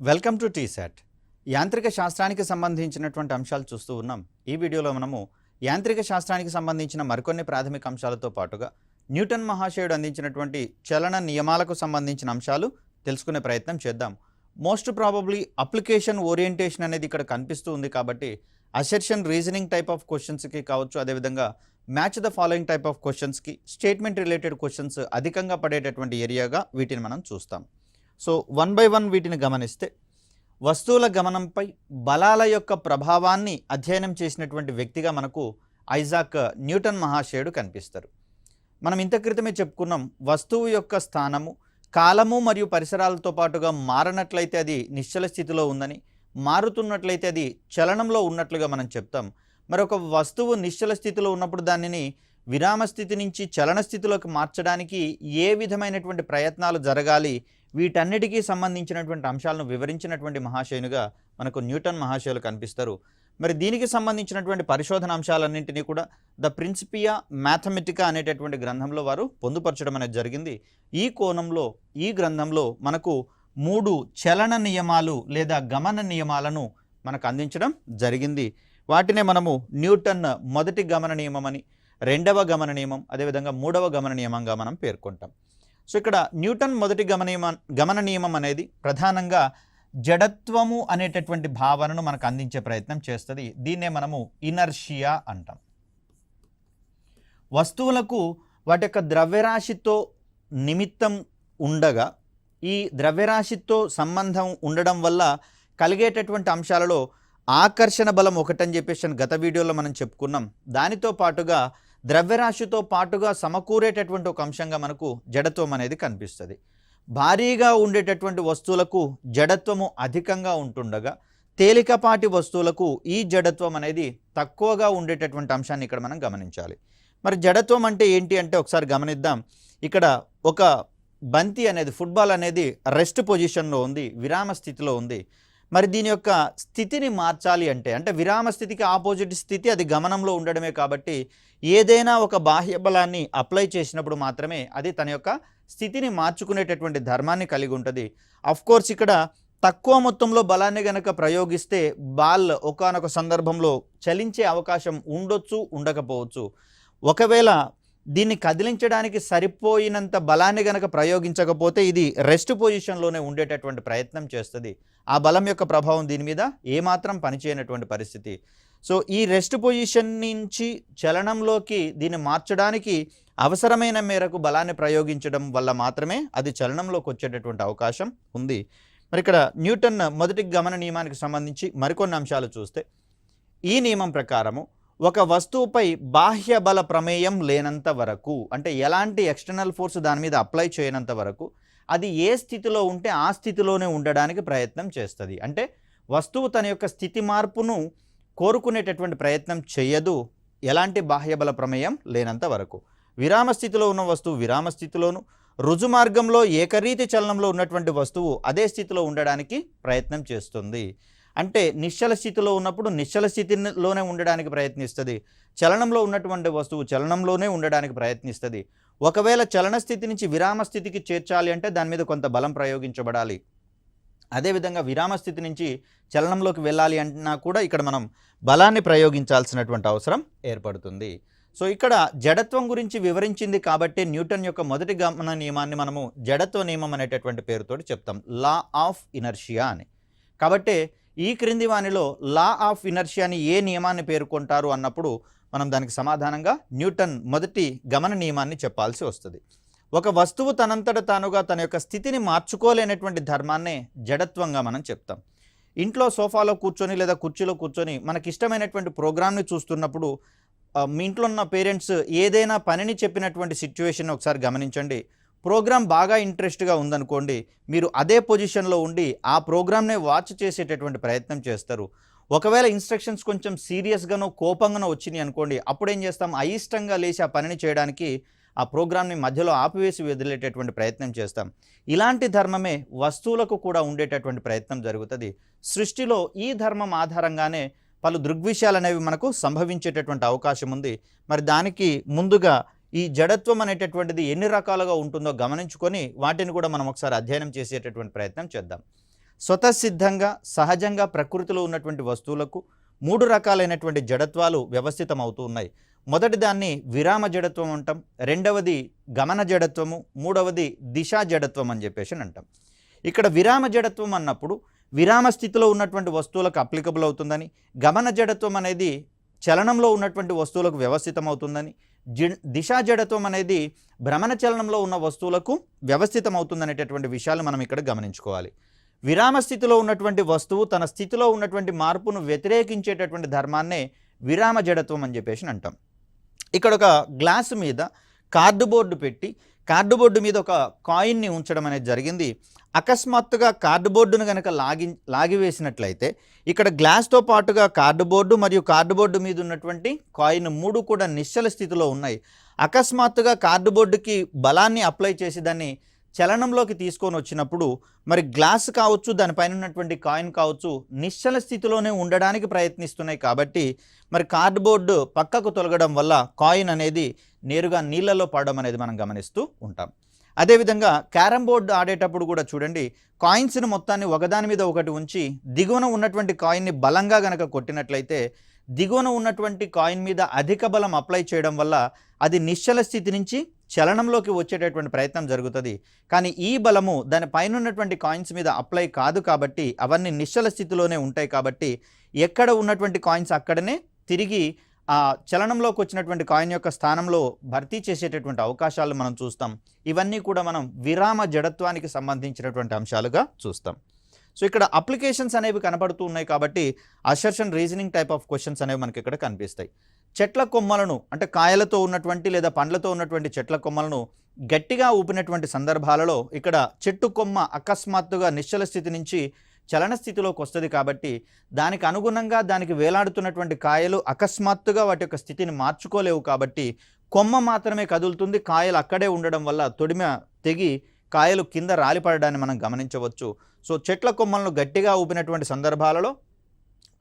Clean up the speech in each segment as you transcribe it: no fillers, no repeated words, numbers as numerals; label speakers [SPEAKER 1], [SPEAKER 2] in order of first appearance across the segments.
[SPEAKER 1] Welcome to T-SAT. యాంత్రిక శాస్త్రానికి సంబంధించినటువంటి అంశాలు చూస్తూ ఉన్నాం. ఈ వీడియోలో మనము యాంత్రిక శాస్త్రానికి సంబంధించిన మరికొన్ని ప్రాథమిక అంశాలతో పాటుగా న్యూటన్ మహాశయుడు అందించినటువంటి చలన నియమాలకు సంబంధించిన అంశాలు తెలుసుకునే ప్రయత్నం చేద్దాం. మోస్ట్ ప్రాబబ్లీ అప్లికేషన్ ఓరియంటేషన్ అనేది ఇక్కడ కనిపిస్తూ ఉంది కాబట్టి అసెర్షన్ రీజనింగ్ టైప్ ఆఫ్ క్వశ్చన్స్కి కావచ్చు, అదేవిధంగా match the following type of క్వశ్చన్స్కి, స్టేట్మెంట్ రిలేటెడ్ క్వశ్చన్స్ అధికంగా పడేటటువంటి ఏరియాగా వీటిని మనం చూస్తాం. సో వన్ బై వన్ వీటిని గమనిస్తే, వస్తువుల గమనంపై బలాల యొక్క ప్రభావాన్ని అధ్యయనం చేసినటువంటి వ్యక్తిగా మనకు ఐజాక్ న్యూటన్ మహాశయుడు కనిపిస్తారు. మనం ఇంత క్రితమే చెప్పుకున్నాం, వస్తువు యొక్క స్థానము కాలము మరియు పరిసరాలతో పాటుగా మారనట్లయితే అది నిశ్చల స్థితిలో ఉందని, మారుతున్నట్లయితే అది చలనంలో ఉన్నట్లుగా మనం చెప్తాం. మరొక వస్తువు నిశ్చల స్థితిలో ఉన్నప్పుడు దానిని విరామ స్థితి నుంచి చలన స్థితిలోకి మార్చడానికి ఏ విధమైనటువంటి ప్రయత్నాలు జరగాలి, వీటన్నిటికీ సంబంధించినటువంటి అంశాలను వివరించినటువంటి మహాశయునిగా మనకు న్యూటన్ మహాశయులు కనిపిస్తారు. మరి దీనికి సంబంధించినటువంటి పరిశోధన అంశాలన్నింటినీ కూడా ద ప్రిన్సిపియా మ్యాథమెటికా అనేటటువంటి గ్రంథంలో వారు పొందుపరచడం అనేది జరిగింది. ఈ కోణంలో ఈ గ్రంథంలో మనకు 3 చలన నియమాలు లేదా గమన నియమాలను మనకు అందించడం జరిగింది. వాటినే మనము న్యూటన్ మొదటి గమన నియమం అని, రెండవ గమన నియమం, అదేవిధంగా మూడవ గమన నియమంగా మనం పేర్కొంటాం. సో ఇక్కడ న్యూటన్ మొదటి గమన నియమం అనేది ప్రధానంగా జడత్వము అనేటటువంటి భావనను మనకు అందించే ప్రయత్నం చేస్తుంది. దీన్నే మనము ఇనర్షియా అంటాం. వస్తువులకు వాటి యొక్క ద్రవ్యరాశితో నిమిత్తం ఉండగా, ఈ ద్రవ్యరాశితో సంబంధం ఉండడం వల్ల కలిగేటటువంటి అంశాలలో ఆకర్షణ బలం ఒకటని చెప్పేసి గత వీడియోలో మనం చెప్పుకున్నాం. దానితో పాటుగా ద్రవ్యరాశితో పాటుగా సమకూరేటటువంటి ఒక అంశంగా మనకు జడత్వం అనేది కనిపిస్తుంది. భారీగా ఉండేటటువంటి వస్తువులకు జడత్వము అధికంగా ఉంటుండగా, తేలికపాటి వస్తువులకు ఈ జడత్వం అనేది తక్కువగా ఉండేటటువంటి అంశాన్ని ఇక్కడ మనం గమనించాలి. మరి జడత్వం అంటే ఏంటి అంటే ఒకసారి గమనిద్దాం. ఇక్కడ ఒక బంతి అనేది, ఫుట్బాల్ అనేది రెస్ట్ పొజిషన్లో ఉంది, విరామ స్థితిలో ఉంది. మరి దీని యొక్క స్థితిని మార్చాలి అంటే విరామ స్థితికి ఆపోజిట్ స్థితి అది గమనంలో ఉండడమే. కాబట్టి ఏదైనా ఒక బాహ్య బలాన్ని అప్లై చేసినప్పుడు మాత్రమే అది తన యొక్క స్థితిని మార్చుకునేటటువంటి ధర్మాన్ని కలిగి ఉంటుంది. అఫ్కోర్స్ ఇక్కడ తక్కువ మొత్తంలో బలాన్ని గనక ప్రయోగిస్తే బాల్ ఒకానొక సందర్భంలో చలించే అవకాశం ఉండొచ్చు, ఉండకపోవచ్చు. ఒకవేళ దీన్ని కదిలించడానికి సరిపోయినంత బలాన్ని గనక ప్రయోగించకపోతే ఇది రెస్ట్ పొజిషన్లోనే ఉండేటటువంటి ప్రయత్నం చేస్తుంది. ఆ బలం యొక్క ప్రభావం దీని మీద ఏమాత్రం పనిచేయనటువంటి పరిస్థితి. సో ఈ రెస్ట్ పొజిషన్ నుంచి చలనంలోకి దీన్ని మార్చడానికి అవసరమైన మేరకు బలాన్ని ప్రయోగించడం వల్ల మాత్రమే అది చలనంలోకి వచ్చేటటువంటి అవకాశం ఉంది. మరి ఇక్కడ న్యూటన్ మొదటి గమన నియమానికి సంబంధించి మరికొన్ని అంశాలు చూస్తే, ఈ నియమం ప్రకారము ఒక వస్తువుపై బాహ్య బల ప్రమేయం లేనంత వరకు, అంటే ఎలాంటి ఎక్స్టర్నల్ ఫోర్స్ దాని మీద అప్లై చేయనంత వరకు అది ఏ స్థితిలో ఉంటే ఆ స్థితిలోనే ఉండడానికి ప్రయత్నం చేస్తుంది. అంటే వస్తువు తన యొక్క స్థితి మార్పును కోరుకునేటటువంటి ప్రయత్నం చేయదు ఎలాంటి బాహ్య బల ప్రమేయం లేనంత వరకు. విరామ స్థితిలో ఉన్న వస్తువు విరామ స్థితిలోను, రుజు మార్గంలో ఏకరీతి చలనంలో ఉన్నటువంటి వస్తువు అదే స్థితిలో ఉండడానికి ప్రయత్నం చేస్తుంది. అంటే నిశ్చల స్థితిలో ఉన్నప్పుడు నిశ్చల స్థితిలోనే ఉండడానికి ప్రయత్నిస్తుంది, చలనంలో ఉన్నటువంటి వస్తువు చలనంలోనే ఉండడానికి ప్రయత్నిస్తుంది. ఒకవేళ చలన స్థితి నుంచి విరామ స్థితికి చేర్చాలి అంటే దాని మీద కొంత బలం ప్రయోగించబడాలి. అదేవిధంగా విరామ స్థితి నుంచి చలనంలోకి వెళ్ళాలి అన్నా కూడా ఇక్కడ మనం బలాన్ని ప్రయోగించాల్సినటువంటి అవసరం ఏర్పడుతుంది. సో ఇక్కడ జడత్వం గురించి వివరించింది కాబట్టి న్యూటన్ యొక్క మొదటి గమన నియమాన్ని మనము జడత్వ నియమం అనేటటువంటి పేరుతోటి చెప్తాం, లా ఆఫ్ ఇనర్షియా అని. కాబట్టి ఈ క్రింది వానిలో లా ఆఫ్ ఇనర్షియాని ఏ నియమాన్ని పేర్కొంటారు అన్నప్పుడు మనం దానికి సమాధానంగా న్యూటన్ మొదటి గమన నియమాన్ని చెప్పాల్సి వస్తుంది. ఒక వస్తువు తనంతట తానుగా తన యొక్క స్థితిని మార్చుకోలేనటువంటి ధర్మాన్నే జడత్వంగా మనం చెప్తాం. ఇంట్లో సోఫాలో కూర్చొని లేదా కుర్చీలో కూర్చొని మనకి ఇష్టమైనటువంటి ప్రోగ్రామ్ని చూస్తున్నప్పుడు మీ ఇంట్లో ఉన్న పేరెంట్స్ ఏదైనా పనిని చెప్పినటువంటి సిచ్యువేషన్ ఒకసారి గమనించండి. ప్రోగ్రామ్ బాగా ఇంట్రెస్ట్గా ఉందనుకోండి, మీరు అదే పొజిషన్లో ఉండి ఆ ప్రోగ్రామ్నే వాచ్ చేసేటటువంటి ప్రయత్నం చేస్తారు. ఒకవేళ ఇన్స్ట్రక్షన్స్ కొంచెం సీరియస్గానో కోపంగానో వచ్చినాయి అనుకోండి, అప్పుడేం చేస్తాం, అయిష్టంగా లేచి ఆ పనిని చేయడానికి ఆ ప్రోగ్రామ్ని మధ్యలో ఆపివేసి వదిలేటటువంటి ప్రయత్నం చేస్తాం. ఇలాంటి ధర్మమే వస్తువులకు కూడా ఉండేటటువంటి ప్రయత్నం జరుగుతుంది. సృష్టిలో ఈ ధర్మం ఆధారంగానే పలు దృగ్విషయాలు అనేవి మనకు సంభవించేటటువంటి అవకాశం ఉంది. మరి దానికి ముందుగా ఈ జడత్వం అనేటటువంటిది ఎన్ని రకాలుగా ఉంటుందో గమనించుకొని వాటిని కూడా మనం ఒకసారి అధ్యయనం చేసేటటువంటి ప్రయత్నం చేద్దాం. స్వతసిద్ధంగా సహజంగా ప్రకృతిలో ఉన్నటువంటి వస్తువులకు 3 రకాలైనటువంటి జడత్వాలు వ్యవస్థితం అవుతూ ఉన్నాయి. మొదటి దాన్ని విరామ జడత్వం అంటాం, రెండవది గమన జడత్వము, మూడవది దిశా జడత్వం అని చెప్పేసి అంటాం. ఇక్కడ విరామ జడత్వం అన్నప్పుడు విరామ స్థితిలో ఉన్నటువంటి వస్తువులకు అప్లికబుల్ అవుతుందని, గమన జడత్వం అనేది చలనంలో ఉన్నటువంటి వస్తువులకు వ్యవస్థితం అవుతుందని, దిశా జడత్వం అనేది భ్రమణ చలనంలో ఉన్న వస్తువులకు వ్యవస్థితం అవుతుందనేటటువంటి విషయాలు మనం ఇక్కడ గమనించుకోవాలి. విరామ స్థితిలో ఉన్నటువంటి వస్తువు తన స్థితిలో ఉన్నటువంటి మార్పును వ్యతిరేకించేటటువంటి ధర్మాన్నే విరామ జడత్వం అని చెప్పేసి అంటాం. ఇక్కడ ఒక గ్లాస్ మీద కార్డుబోర్డు పెట్టి కార్డుబోర్డు మీద ఒక కాయిన్ని ఉంచడం అనేది జరిగింది. అకస్మాత్తుగా కార్డుబోర్డును కనుక లాగివేసినట్లయితే ఇక్కడ గ్లాస్తో పాటుగా కార్డుబోర్డు మరియు కార్డుబోర్డు మీద ఉన్నటువంటి కాయిన్ 3 కూడా నిశ్చల స్థితిలో ఉన్నాయి. అకస్మాత్తుగా కార్డుబోర్డుకి బలాన్ని అప్లై చేసి దాన్ని చలనంలోకి తీసుకొని వచ్చినప్పుడు మరి గ్లాస్ కావచ్చు, దానిపైన ఉన్నటువంటి కాయిన్ కావచ్చు నిశ్చల స్థితిలోనే ఉండడానికి ప్రయత్నిస్తున్నాయి. కాబట్టి మరి కార్డ్బోర్డు పక్కకు తొలగడం వల్ల కాయిన్ అనేది నేరుగా నీళ్ళలో పడడం అనేది మనం గమనిస్తూ ఉంటాం. అదేవిధంగా క్యారమ్ బోర్డు ఆడేటప్పుడు కూడా చూడండి, కాయిన్స్ని మొత్తాన్ని ఒకదాని మీద ఒకటి ఉంచి దిగువన ఉన్నటువంటి కాయిన్ని బలంగా గనక కొట్టినట్లయితే దిగువన ఉన్నటువంటి కాయిన్ మీద అధిక బలం అప్లై చేయడం వల్ల అది నిశ్చల స్థితి నుంచి చలనంలోకి వచ్చేటటువంటి ప్రయత్నం జరుగుతుంది. కానీ ఈ బలము దాని పైన ఉన్నటువంటి కాయిన్స్ మీద అప్లై కాదు కాబట్టి అవన్నీ నిశ్చల స్థితిలోనే ఉంటాయి. కాబట్టి ఎక్కడ ఉన్నటువంటి కాయిన్స్ అక్కడనే తిరిగి ఆ చలనంలోకి వచ్చినటువంటి కాయిన్ యొక్క స్థానంలో భర్తీ చేసేటటువంటి అవకాశాలు మనం చూస్తాం. ఇవన్నీ కూడా మనం విరామ జడత్వానికి సంబంధించినటువంటి అంశాలుగా చూస్తాం. సో ఇక్కడ అప్లికేషన్స్ అనేవి కనబడుతూ ఉన్నాయి కాబట్టి assertion reasoning type of questions అనేవి మనకి ఇక్కడ కనిపిస్తాయి. చెట్ల కొమ్మలను అంటే కాయలతో ఉన్నటువంటి లేదా పండ్లతో ఉన్నటువంటి చెట్ల కొమ్మలను గట్టిగా ఊపినటువంటి సందర్భాలలో ఇక్కడ చెట్టు కొమ్మ అకస్మాత్తుగా నిశ్చల స్థితి నుంచి చలన స్థితిలోకి వస్తుంది. కాబట్టి దానికి అనుగుణంగా దానికి వేలాడుతున్నటువంటి కాయలు అకస్మాత్తుగా వాటి యొక్క స్థితిని మార్చుకోలేవు. కాబట్టి కొమ్మ మాత్రమే కదులుతుంది, కాయలు అక్కడే ఉండడం వల్ల తొడిమ తెగి కాయలు కింద రాలిపడడాన్ని మనం గమనించవచ్చు. సో చెట్ల కొమ్మలను గట్టిగా ఊపినటువంటి సందర్భాలలో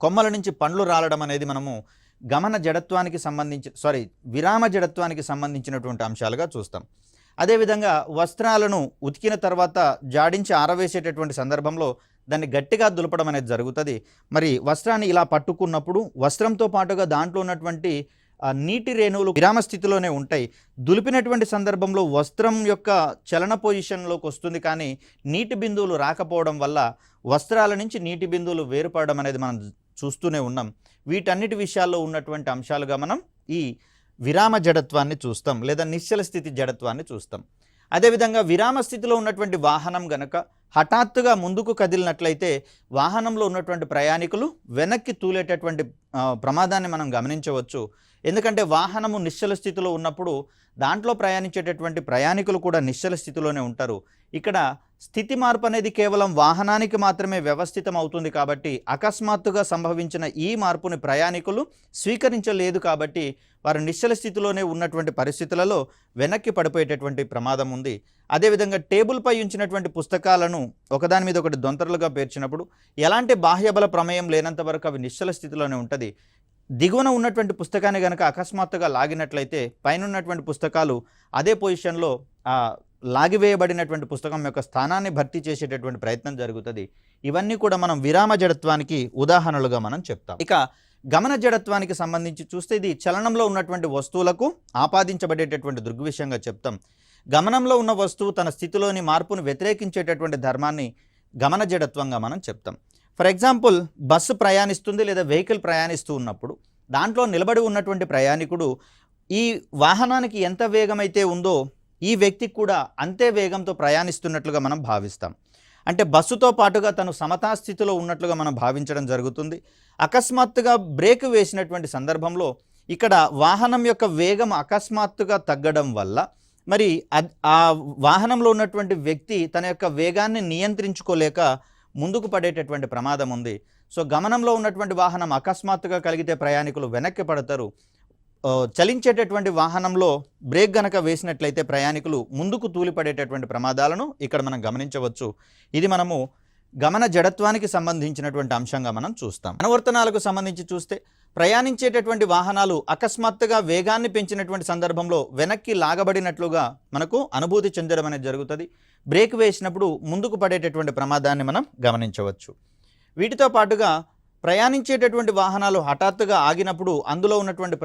[SPEAKER 1] కొమ్మల నుంచి పండ్లు రాలడం అనేది మనము గమన జడత్వానికి విరామ జడత్వానికి సంబంధించినటువంటి అంశాలుగా చూస్తాం. అదేవిధంగా వస్త్రాలను ఉతికిన తర్వాత జాడించి ఆరవేసేటటువంటి సందర్భంలో దాన్ని గట్టిగా దులపడం అనేది జరుగుతుంది. మరి వస్త్రాన్ని ఇలా పట్టుకున్నప్పుడు వస్త్రంతో పాటుగా దాంట్లో ఉన్నటువంటి నీటి రేణువులు విరామ స్థితిలోనే ఉంటాయి. దులిపినటువంటి సందర్భంలో వస్త్రం యొక్క చలన పొజిషన్లోకి వస్తుంది, కానీ నీటి బిందువులు రాకపోవడం వల్ల వస్త్రాల నుంచి నీటి బిందువులు వేరుపడడం అనేది మనం చూస్తూనే ఉన్నాం. వీటన్నిటి విషయాల్లో ఉన్నటువంటి అంశాలుగా మనం ఈ విరామ జడత్వాన్ని చూస్తాం లేదా నిశ్చల స్థితి జడత్వాన్ని చూస్తాం. అదేవిధంగా విరామ స్థితిలో ఉన్నటువంటి వాహనం గనక హఠాత్తుగా ముందుకు కదిలినట్లయితే వాహనంలో ఉన్నటువంటి ప్రయాణికులు వెనక్కి తూలేటటువంటి ప్రమాదాన్ని మనం గమనించవచ్చు. ఎందుకంటే వాహనము నిశ్చల స్థితిలో ఉన్నప్పుడు దాంట్లో ప్రయాణించేటటువంటి ప్రయాణికులు కూడా నిశ్చల స్థితిలోనే ఉంటారు. ఇక్కడ స్థితి మార్పు అనేది కేవలం వాహనానికి మాత్రమే వ్యవస్థితం అవుతుంది. కాబట్టి అకస్మాత్తుగా సంభవించిన ఈ మార్పుని ప్రయాణికులు స్వీకరించలేదు. కాబట్టి వారు నిశ్చల స్థితిలోనే ఉన్నటువంటి పరిస్థితులలో వెనక్కి పడిపోయేటటువంటి ప్రమాదం ఉంది. అదేవిధంగా టేబుల్పై ఉంచినటువంటి పుస్తకాలను ఒకదాని మీద ఒకటి దొంతరలుగా పేర్చినప్పుడు ఎలాంటి బాహ్యబల ప్రమేయం లేనంత వరకు అవి నిశ్చల స్థితిలోనే ఉంటుంది. దిగువన ఉన్నటువంటి పుస్తకాన్ని కనుక అకస్మాత్తుగా లాగినట్లయితే పైన ఉన్నటువంటి పుస్తకాలు అదే పొజిషన్లో లాగివేయబడినటువంటి పుస్తకం యొక్క స్థానాన్ని భర్తీ చేసేటటువంటి ప్రయత్నం జరుగుతుంది. ఇవన్నీ కూడా మనం విరామ జడత్వానికి ఉదాహరణలుగా మనం చెప్తాం. ఇక గమన జడత్వానికి సంబంధించి చూస్తే ఇది చలనంలో ఉన్నటువంటి వస్తువులకు ఆపాదించబడేటటువంటి దృగ్విషయంగా చెప్తాం. గమనంలో ఉన్న వస్తువు తన స్థితిలోని మార్పును వ్యతిరేకించేటటువంటి ధర్మాన్ని గమన జడత్వంగా మనం చెప్తాం. ఫర్ ఎగ్జాంపుల్, బస్సు ప్రయాణిస్తుంది లేదా వెహికల్ ప్రయాణిస్తూ ఉన్నప్పుడు దాంట్లో నిలబడి ఉన్నటువంటి ప్రయాణికుడు ఈ వాహనానికి ఎంత వేగమైతే ఉందో ఈ వ్యక్తికి కూడా అంతే వేగంతో ప్రయాణిస్తున్నట్లుగా మనం భావిస్తాం. అంటే బస్సుతో పాటుగా తను సమతా స్థితిలో ఉన్నట్లుగా మనం భావించడం జరుగుతుంది. అకస్మాత్తుగా బ్రేక్ వేసినటువంటి సందర్భంలో ఇక్కడ వాహనం యొక్క వేగం అకస్మాత్తుగా తగ్గడం వల్ల మరి ఆ వాహనంలో ఉన్నటువంటి వ్యక్తి తన యొక్క వేగాన్ని నియంత్రించుకోలేక ముందుకు పడేటటువంటి ప్రమాదం ఉంది. సో గమనంలో ఉన్నటువంటి వాహనం అకస్మాత్తుగా కలిగితే ప్రయాణికులు వెనక్కి పడతారు. చలించేటటువంటి వాహనంలో బ్రేక్ గనక వేసినట్లయితే ప్రయాణికులు ముందుకు తూలిపడేటటువంటి ప్రమాదాలను ఇక్కడ మనం గమనించవచ్చు. ఇది మనము గమన జడత్వానికి సంబంధించినటువంటి అంశంగా మనం చూస్తాం. అనువర్తనాలకు సంబంధించి చూస్తే ప్రయాణించేటటువంటి వాహనాలు అకస్మాత్తుగా వేగాన్ని పెంచినటువంటి సందర్భంలో వెనక్కి లాగబడినట్లుగా మనకు అనుభూతి చెందడం అనేది జరుగుతుంది. బ్రేక్ వేసినప్పుడు ముందుకు పడేటటువంటి ప్రమాదాన్ని మనం గమనించవచ్చు. వీటితో పాటుగా ప్రయాణించేటటువంటి వాహనాలు హఠాత్తుగా ఆగినప్పుడు అందులో ఉన్నటువంటి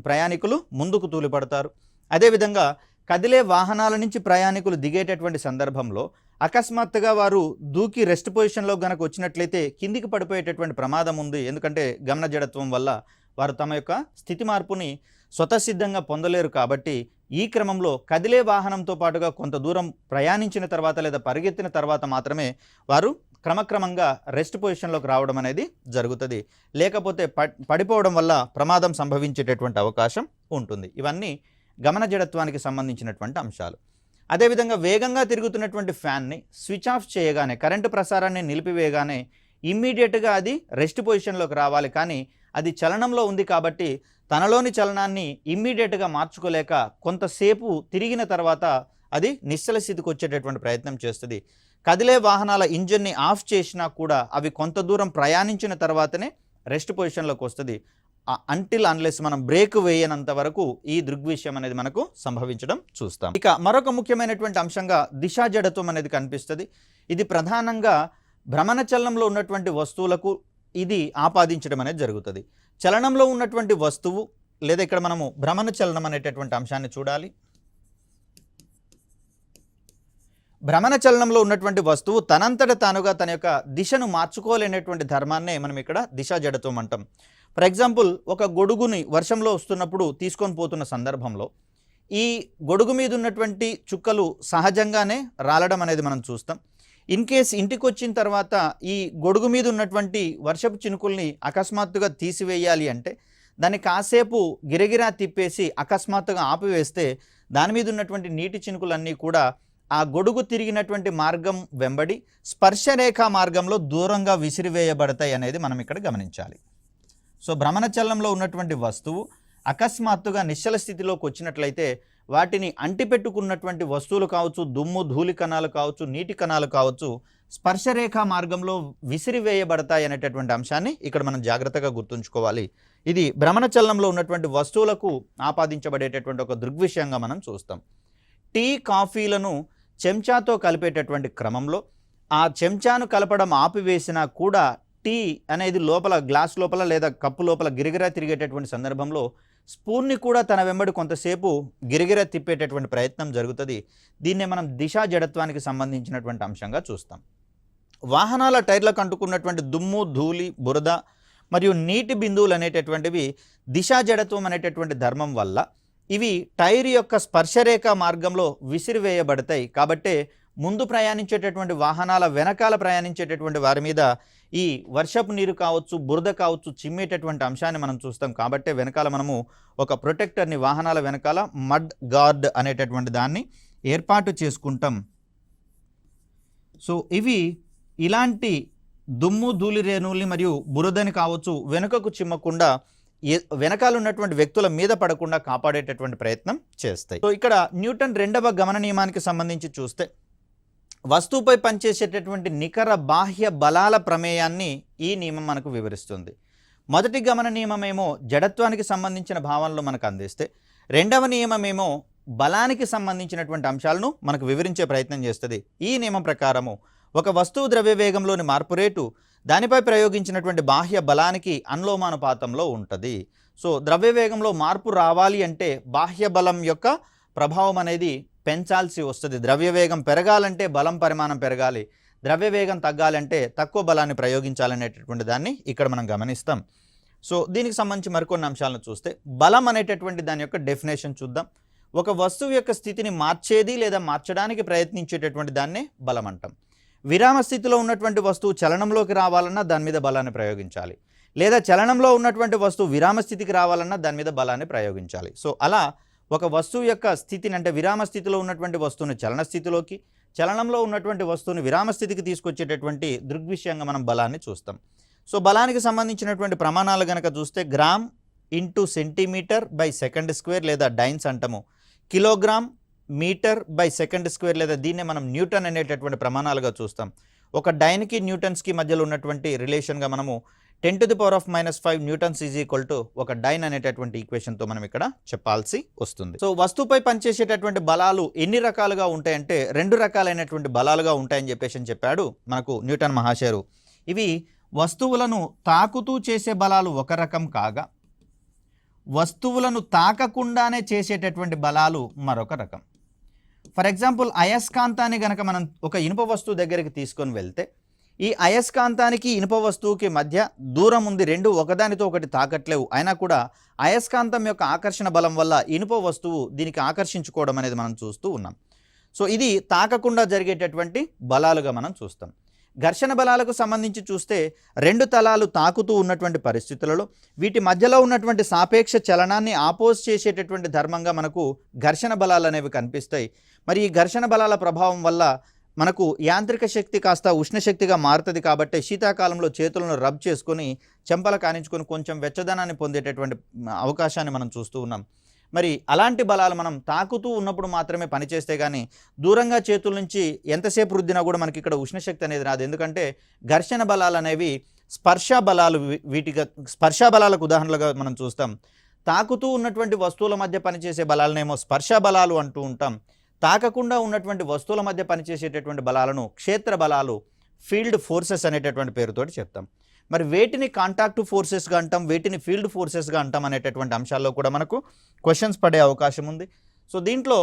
[SPEAKER 1] ప్రయాణికులు ముందుకు తూలిపడతారు. అదేవిధంగా కదిలే వాహనాల నుంచి ప్రయాణికులు దిగేటటువంటి సందర్భంలో అకస్మాత్తుగా వారు దూకి రెస్ట్ పొజిషన్లో గనక వచ్చినట్లయితే కిందికి పడిపోయేటటువంటి ప్రమాదం ఉంది. ఎందుకంటే గమన జడత్వం వల్ల వారు తమ యొక్క స్థితి మార్పుని స్వతసిద్ధంగా పొందలేరు. కాబట్టి ఈ క్రమంలో కదిలే వాహనంతో పాటుగా కొంత దూరం ప్రయాణించిన తర్వాత లేదా పరిగెత్తిన తర్వాత మాత్రమే వారు క్రమక్రమంగా రెస్ట్ పొజిషన్లోకి రావడం అనేది జరుగుతుంది. లేకపోతే పడిపోవడం వల్ల ప్రమాదం సంభవించేటటువంటి అవకాశం ఉంటుంది. ఇవన్నీ గమన జడత్వానికి సంబంధించినటువంటి అంశాలు. అదేవిధంగా వేగంగా తిరుగుతున్నటువంటి ఫ్యాన్ని స్విచ్ ఆఫ్ చేయగానే, కరెంటు ప్రసారాన్ని నిలిపివేయగానే ఇమ్మీడియట్గా అది రెస్ట్ పొజిషన్లోకి రావాలి. కానీ అది చలనంలో ఉంది కాబట్టి తనలోని చలనాన్ని ఇమ్మీడియట్గా మార్చుకోలేక కొంతసేపు తిరిగిన తర్వాత అది నిశ్చల స్థితికి వచ్చేటటువంటి ప్రయత్నం చేస్తుంది. కదిలే వాహనాల ఇంజిన్ని ఆఫ్ చేసినా కూడా అవి కొంత దూరం ప్రయాణించిన తర్వాతనే రెస్ట్ పొజిషన్లోకి వస్తుంది. అంటిల్ అన్లెస్ మనం బ్రేక్ వేయనంత వరకు ఈ దృగ్విషయం అనేది మనకు సంభవించడం చూస్తాం. ఇక మరొక ముఖ్యమైనటువంటి అంశంగా దిశా జడత్వం అనేది కనిపిస్తుంది. ఇది ప్రధానంగా భ్రమణ చలనంలో ఉన్నటువంటి వస్తువులకు ఇది ఆపాదించడం అనేది జరుగుతుంది. చలనంలో ఉన్నటువంటి వస్తువు లేదా ఇక్కడ మనము భ్రమణ చలనం అనేటటువంటి అంశాన్ని చూడాలి. భ్రమణ చలనంలో ఉన్నటువంటి వస్తువు తనంతట తానుగా తన యొక్క దిశను మార్చుకోలేనటువంటి ధర్మాన్నే మనం ఇక్కడ దిశా జడత్వం అంటాం. ఫర్ ఎగ్జాంపుల్, ఒక గొడుగుని వర్షంలో వస్తున్నప్పుడు తీసుకొని పోతున్న సందర్భంలో ఈ గొడుగు మీద ఉన్నటువంటి చుక్కలు సహజంగానే రాలడం అనేది మనం చూస్తాం. ఇన్ కేస్ ఇంటికి వచ్చిన తర్వాత ఈ గొడుగు మీద ఉన్నటువంటి వర్షపు చినుకుల్ని అకస్మాత్తుగా తీసివేయాలి అంటే దాన్ని కాసేపు గిరగిరా తిప్పేసి అకస్మాత్తుగా ఆపివేస్తే దాని మీద ఉన్నటువంటి నీటి చినుకులన్నీ కూడా ఆ గొడుగు తిరిగినటువంటి మార్గం వెంబడి స్పర్శరేఖా మార్గంలో దూరంగా విసిరివేయబడతాయి అనేది మనం ఇక్కడ గమనించాలి. సో భ్రమణ చలనంలో ఉన్నటువంటి వస్తువు అకస్మాత్తుగా నిశ్చల స్థితిలోకి వచ్చినట్లయితే వాటిని అంటిపెట్టుకున్నటువంటి వస్తువులు కావచ్చు, దుమ్ము ధూళి కణాలు కావచ్చు, నీటి కణాలు కావచ్చు, స్పర్శరేఖా మార్గంలో విసిరివేయబడతాయి అనేటటువంటి అంశాన్ని ఇక్కడ మనం జాగ్రత్తగా గుర్తుంచుకోవాలి. ఇది భ్రమణ చలనంలో ఉన్నటువంటి వస్తువులకు ఆపాదించబడేటటువంటి ఒక దృగ్విషయంగా మనం చూస్తాం. టీ, కాఫీలను చెంచాతో కలిపేటటువంటి క్రమంలో ఆ చెంచాను కలపడం ఆపివేసినా కూడా టీ అనేది లోపల గ్లాస్ లోపల లేదా కప్పు లోపల గిరిగిరా తిరిగేటటువంటి సందర్భంలో స్పూన్ని కూడా తన వెంబడి కొంతసేపు గిరిగిరా తిప్పేటటువంటి ప్రయత్నం జరుగుతుంది. దీన్నే మనం దిశా జడత్వానికి సంబంధించినటువంటి అంశంగా చూస్తాం. వాహనాల టైర్లకు అంటుకున్నటువంటి దుమ్ము, ధూళి, బురద మరియు నీటి బిందువులు అనేటటువంటివి దిశా జడత్వం అనేటటువంటి ధర్మం వల్ల ఇవి టైర్ యొక్క స్పర్శరేఖ మార్గంలో విసిరివేయబడతాయి. కాబట్టే ముందు ప్రయాణించేటటువంటి వాహనాల వెనకాల ప్రయాణించేటటువంటి వారి మీద ఈ వర్షపు నీరు కావచ్చు, బురద కావచ్చు చిమ్మేటటువంటి అంశాన్ని మనం చూస్తాం. కాబట్టి వెనకాల మనము ఒక ప్రొటెక్టర్ని వాహనాల వెనకాల మడ్ గార్డ్ అనేటటువంటి దాన్ని ఏర్పాటు చేసుకుంటాం. సో ఇవి ఇలాంటి దుమ్ము, ధూళి రేణువుల్ని మరియు బురదని కావచ్చు వెనుకకు చిమ్మకుండా వెనకాల ఉన్నటువంటి వ్యక్తుల మీద పడకుండా కాపాడేటటువంటి ప్రయత్నం చేస్తాయి. సో ఇక్కడ న్యూటన్ రెండవ గమన నియమానికి సంబంధించి చూస్తే వస్తువుపై పనిచేసేటటువంటి నికర బాహ్య బలాల ప్రమేయాన్ని ఈ నియమం మనకు వివరిస్తుంది. మొదటి గమన నియమమేమో జడత్వానికి సంబంధించిన భావనలు మనకు అందిస్తే, రెండవ నియమమేమో బలానికి సంబంధించినటువంటి అంశాలను మనకు వివరించే ప్రయత్నం చేస్తుంది. ఈ నియమం ప్రకారము ఒక వస్తువు ద్రవ్య వేగంలోని మార్పు రేటు దానిపై ప్రయోగించినటువంటి బాహ్య బలానికి అనులోమానుపాతంలో ఉంటుంది. సో ద్రవ్య వేగంలో మార్పు రావాలి అంటే బాహ్య బలం యొక్క ప్రభావం అనేది పెంచాల్సి వస్తుంది. ద్రవ్య వేగం పెరగాలంటే బలం పరిమాణం పెరగాలి, ద్రవ్య వేగం తగ్గాలంటే తక్కువ బలాన్ని ప్రయోగించాలనేటటువంటి దాన్ని ఇక్కడ మనం గమనిస్తాం. సో దీనికి సంబంధించి మరికొన్ని అంశాలను చూస్తే బలం అనేటటువంటి దాని యొక్క డెఫినేషన్ చూద్దాం. ఒక వస్తువు యొక్క స్థితిని మార్చేది లేదా మార్చడానికి ప్రయత్నించేటటువంటి దాన్నే బలం అంటాం. విరామ స్థితిలో ఉన్నటువంటి వస్తువు చలనంలోకి రావాలన్నా దాని మీద బలాన్ని ప్రయోగించాలి, లేదా చలనంలో ఉన్నటువంటి వస్తువు విరామ స్థితికి రావాలన్నా దాని మీద బలాన్ని ప్రయోగించాలి. సో అలా ఒక వస్తువు యొక్క స్థితిని అంటే విరామ స్థితిలో ఉన్నటువంటి వస్తువుని చలన స్థితిలోకి, చలనంలో ఉన్నటువంటి వస్తువుని విరామ స్థితికి తీసుకొచ్చేటటువంటి దృగ్విషయంగా మనం బలాన్ని చూస్తాం. సో బలానికి సంబంధించినటువంటి ప్రమాణాలు కనుక చూస్తే gram into centimetre by second square లేదా డైన్స్ అంటాము, kilogram metre by second square లేదా దీన్నే మనం న్యూటన్ అనేటటువంటి ప్రమాణాలుగా చూస్తాం. ఒక డైన్కి న్యూటన్స్కి మధ్యలో ఉన్నటువంటి రిలేషన్గా మనము 10⁻⁻5 న్యూటన్స్ ఈజ్ ఈక్వల్ టు ఒక డైన్ అనేటటువంటి ఈక్వేషన్తో మనం ఇక్కడ చెప్పాల్సి వస్తుంది. సో వస్తువుపై పనిచేసేటటువంటి బలాలు ఎన్ని రకాలుగా ఉంటాయంటే 2 రకాలైనటువంటి బలాలుగా ఉంటాయని చెప్పాడు మనకు న్యూటన్ మహాశయుడు. ఇవి వస్తువులను తాకుతూ చేసే బలాలు ఒక రకం కాగా వస్తువులను తాకకుండానే చేసేటటువంటి బలాలు మరొక రకం. ఫర్ ఎగ్జాంపుల్ అయస్కాంతాన్ని గనక మనం ఒక ఇనుప వస్తువు దగ్గరికి తీసుకొని వెళ్తే ఈ అయస్కాంతానికి ఇనుప వస్తువుకి మధ్య దూరం ఉంది, రెండు ఒకదానితో ఒకటి తాకట్లేవు, అయినా కూడా అయస్కాంతం యొక్క ఆకర్షణ బలం వల్ల ఇనుప వస్తువు దీనికి ఆకర్షించుకోవడం అనేది మనం చూస్తూ ఉన్నాం. సో ఇది తాకకుండా జరిగేటటువంటి బలాలుగా మనం చూస్తాం. ఘర్షణ బలాలకు సంబంధించి చూస్తే 2 తలాలు తాకుతూ ఉన్నటువంటి పరిస్థితులలో వీటి మధ్యలో ఉన్నటువంటి సాపేక్ష చలనాన్ని ఆపోజ్ చేసేటటువంటి ధర్మంగా మనకు ఘర్షణ బలాలు అనేవి కనిపిస్తాయి. మరి ఈ ఘర్షణ బలాల ప్రభావం వల్ల మనకు యాంత్రిక శక్తి కాస్త ఉష్ణశక్తిగా మారుతుంది. కాబట్టి శీతాకాలంలో చేతులను రబ్ చేసుకొని చెంపల కానించుకొని కొంచెం వెచ్చదనాన్ని పొందేటటువంటి అవకాశాన్ని మనం చూస్తూ ఉన్నాం. మరి అలాంటి బలాలు మనం తాకుతూ ఉన్నప్పుడు మాత్రమే పనిచేస్తే కానీ దూరంగా చేతుల నుంచి ఎంతసేపు రుద్దినా కూడా మనకి ఇక్కడ ఉష్ణశక్తి అనేది రాదు. ఎందుకంటే ఘర్షణ బలాలు అనేవి స్పర్శ బలాలు, స్పర్శ బలాలకు ఉదాహరణలుగా మనం చూస్తాం. తాకుతూ ఉన్నటువంటి వస్తువుల మధ్య పనిచేసే బలాలనేమో స్పర్శ బలాలు అంటూ ఉంటాం. తాకకుండా ఉన్నటువంటి వస్తువుల మధ్య పనిచేసేటటువంటి బలాలను క్షేత్ర బలాలు, ఫీల్డ్ ఫోర్సెస్ అనేటటువంటి పేరుతోటి చెప్తాం. మరి వేటిని కాంటాక్ట్ ఫోర్సెస్గా అంటాం, వేటిని ఫీల్డ్ ఫోర్సెస్గా అంటాం అనేటటువంటి అంశాల్లో కూడా మనకు క్వశ్చన్స్ పడే అవకాశం ఉంది. సో దీంట్లో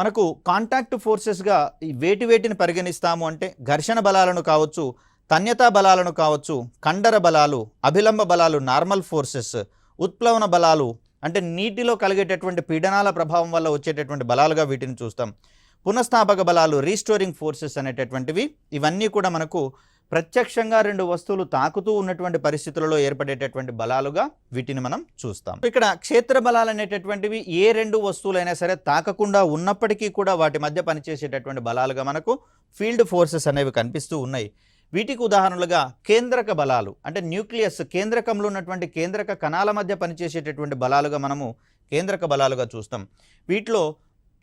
[SPEAKER 1] మనకు కాంటాక్ట్ ఫోర్సెస్గా వేటిని పరిగణిస్తాము అంటే ఘర్షణ బలాలను కావచ్చు, తన్యతా బలాలను కావచ్చు, కండర బలాలు, అభిలంబ బలాలు, నార్మల్ ఫోర్సెస్, ఉత్ప్లవన బలాలు అంటే నీటిలో కలిగేటటువంటి పీడనాల ప్రభావం వల్ల వచ్చేటటువంటి బలాలుగా వీటిని చూస్తాం. పునఃస్థాపక బలాలు, రీస్టోరింగ్ ఫోర్సెస్ అనేటటువంటివి, ఇవన్నీ కూడా మనకు ప్రత్యక్షంగా 2 వస్తువులు తాకుతూ ఉన్నటువంటి పరిస్థితులలో ఏర్పడేటటువంటి బలాలుగా వీటిని మనం చూస్తాం. ఇక్కడ క్షేత్ర బలాలు అనేటటువంటివి ఏ 2 వస్తువులైనా సరే తాకకుండా ఉన్నప్పటికీ కూడా వాటి మధ్య పనిచేసేటటువంటి బలాలుగా మనకు ఫీల్డ్ ఫోర్సెస్ అనేవి కనిపిస్తూ ఉన్నాయి. వీటికి ఉదాహరణలుగా కేంద్రక బలాలు అంటే న్యూక్లియస్, కేంద్రకంలో ఉన్నటువంటి కేంద్రక కణాల మధ్య పనిచేసేటటువంటి బలాలుగా మనము కేంద్రక బలాలుగా చూస్తాం. వీటిలో